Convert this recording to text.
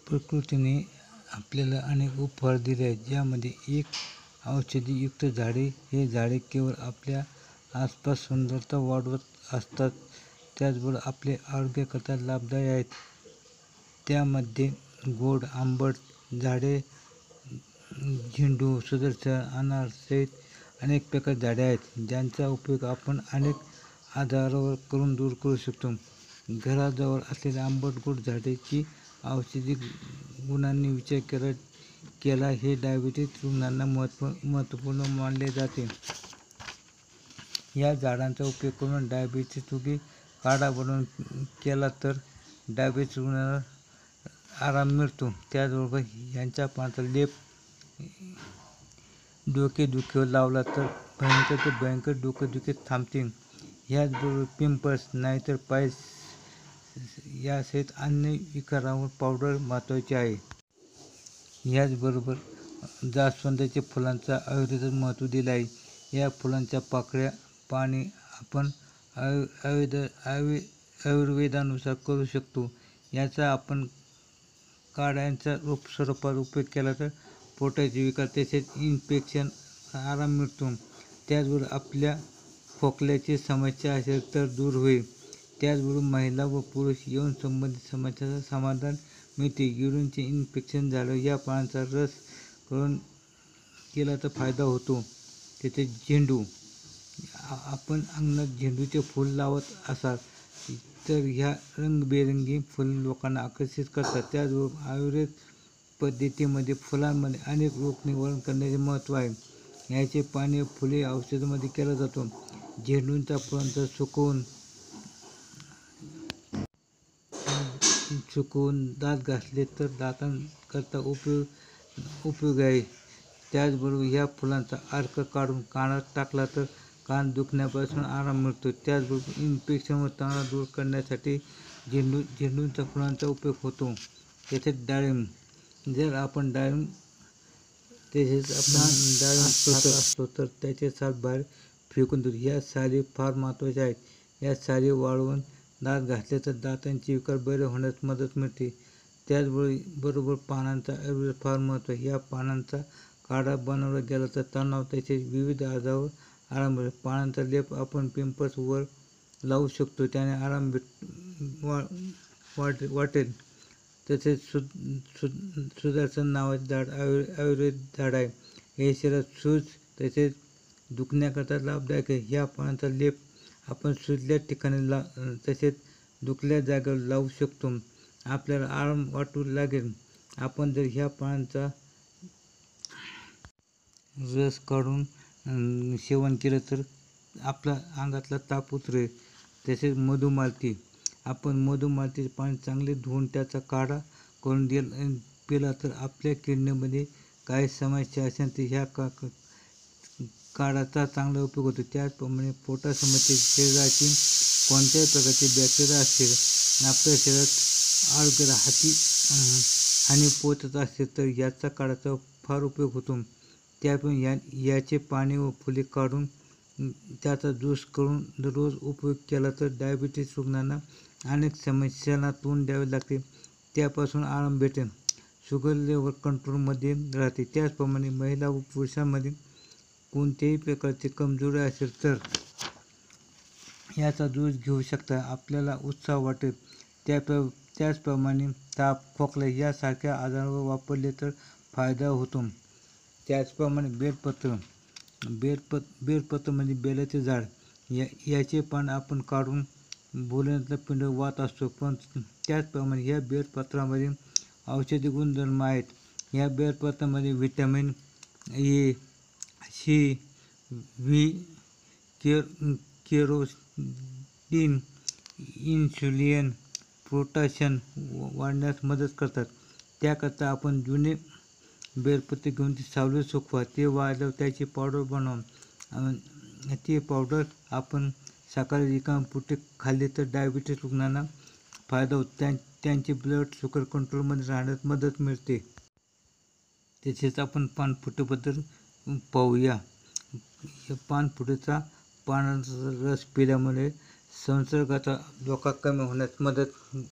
प्रकृतीने आपल्याला अनेक उपहार दिले आहेत, ज्यामध्ये एक औषधीयुक्त झाडे. हे झाडे केवळ आपल्या आसपास सुंदरता वाढवत असतात, त्याचबरोबर आपले आरोग्याकरता लाभदायी आहेत. त्यामध्ये गोड आंबट झाडे, झेंडू, सुदर्शन, अनार सहित अनेक प्रकारची झाडे आहेत, ज्यांचा उपयोग आपण अनेक आजारावर दूर करू शकतो. घराजवळ असलेल्या आंबट गोड झाडांची औषधी गुणांनी विचार केला हे डायबिटीज रुग्णांना महत्त्वपूर्ण मानले जाते. या झाडांचा उपयोग करून डायबिटीजयोग्य काढा बनवून केला तर डायबिटीज रुग्णांना आराम मिळतो. त्याचबरोबर ह्यांच्या पानांचा लेप डोकेदुखीवर लावला तर भयंकर ते भयंकर डोकेदुखी थांबते. ह्याचबरोबर पिंपल्स नाहीतर पाईल्स यासहित अन्य विकारांवर पावडर महत्त्वाची आहे. ह्याचबरोबर जास्वंदाच्या फुलांचा आयुर्वेदात महत्त्व दिले आहे. या फुलांच्या पाकळ्या, पाने आपण आयुर्वेदानुसार करू शकतो. याचा आपण काढ्याच्या स्वरूपात उपयोग केला तर पोटाचे विकार तसेच इन्फेक्शन आराम मिळतो. त्याचबरोबर आपल्या खोकल्याची समस्या असेल तर दूर होईल. त्याचबरोबर महिला व पुरुष यौन संबंधित समस्यांचा समाधान मिळते. युरिनचे इन्फेक्शन झाल्यावर या पानांचा रस करून केला तर फायदा होतो. तसेच झेंडू, आपण अंगणात झेंडूचे फूल लावत असाल तर ह्या रंगीबेरंगी फुले लोकांना आकर्षित करतात. त्याचबरोबर आयुर्वेद पद्धतीमध्ये फुलांमध्ये अनेक रोग निवारण करण्याचे महत्त्व आहे. याचे पाने व फुले औषधामध्ये केला जातो. झेंडूच्या फुलांचा सुकवून दात घासले तर दातांकरता उपयोगी आहे. त्याचबरोबर ह्या फुलांचा अर्क काढून कानात टाकला तर कान दुखण्यापासून आराम मिळतो. त्याचबरोबर इन्फेक्शन व तणाव दूर करण्यासाठी झेंडूच्या फुलांचा उपयोग होतो. तसेच डाळिंब, जर आपण डाळिंब खात असलो तर त्याचे साल बाहेर फेकून देतो. ह्या साली फार महत्त्वाच्या आहेत. या साली वाळवून दात घासले तर दातांचे विकार बरे होण्यास मदत मिळते. त्याचबरोबर पानांचा आयुर्वेदात फार महत्त्व आहे. या पानांचा काढा बनवला गेला तर तणाव तसेच विविध आजारावर आराम मिळतो. पानांचा लेप आपण पिंपल्स वर लावू शकतो, त्याने आराम वाटेल. तसेच सुदर्शन नावाचे झाड आयुर्वेद झाड आहे. हे शरीरात सूज तसेच दुखण्याकरता लाभदायक आहे. ह्या पानांचा लेप आपण सुजल्या ठिकाणी तसेच दुखल्या जागेवर लावू शकतो. आपल्याला आराम वाटू लागेल. आपण जर ह्या पानांचा रस काढून सेवन केलं तर आपल्या अंगातला ताप उतरेल. तसेच मधुमालती, आपण मधुमालतीचे पाणी चांगले धुवून त्याचा काढा करून पिला तर आपल्या किडनीमध्ये काही समस्या असेल तर ह्या काढाचा चांगला उपयोग होतो. त्याचप्रमाणे पोटासंबंधी शरीरातील कोणत्याही प्रकारचे बॅक्टेरिया असतील आपल्या शरीरात आरोग्याला हानी पोहोचत असेल तर याचा काढाचा फार उपयोग होतो. त्याप्रमाणे याचे पाने व फुले काढून त्याचा ज्यूस करून दररोज उपयोग केला तर डायबिटीज रुग्णांना अनेक समस्यांना तोंड द्यावे लागते, त्यापासून आराम भेटेल. शुगर लेवल कंट्रोलमध्ये राहते. त्याचप्रमाणे महिला व पुरुषांमध्ये कोणत्याही प्रकारची कमजोरी असेल तर याचा ज्यूस घेऊ शकता, आपल्याला उत्साह वाटेल. त्याचप्रमाणे ताप, खोकला यासारख्या आजारावर वापरले तर फायदा होतो. त्याचप्रमाणे बेलपत्र म्हणजे बेलाचे झाड, याचे पान आपण काढून भोलेनाथला पिंड वाहत असतो. पण त्याचप्रमाणे ह्या बेलपत्रामध्ये औषधी गुणधर्म आहेत. ह्या बेलपत्रामध्ये vitamin A, C, V, carotene, insulin, potassium वाढण्यास मदत करतात. त्याकरता आपण जुने बेलपत्र घेऊन ती सावलीत सुकवा, ते वाळल्यावर त्याची पावडर बनवा. ती पावडर आपण सकाळी रिकाम्या पोटी खाल्ली तर डायबिटीज रुग्णांना फायदा होतो. त्यांचे ब्लड शुगर कंट्रोलमध्ये राहण्यास मदत मिळते. तसेच आपण पानफुटीबद्दल पाहूया. पानफुटीचा पानांचा रस पिल्यामुळे संसर्गाचा धोका कमी होण्यास मदत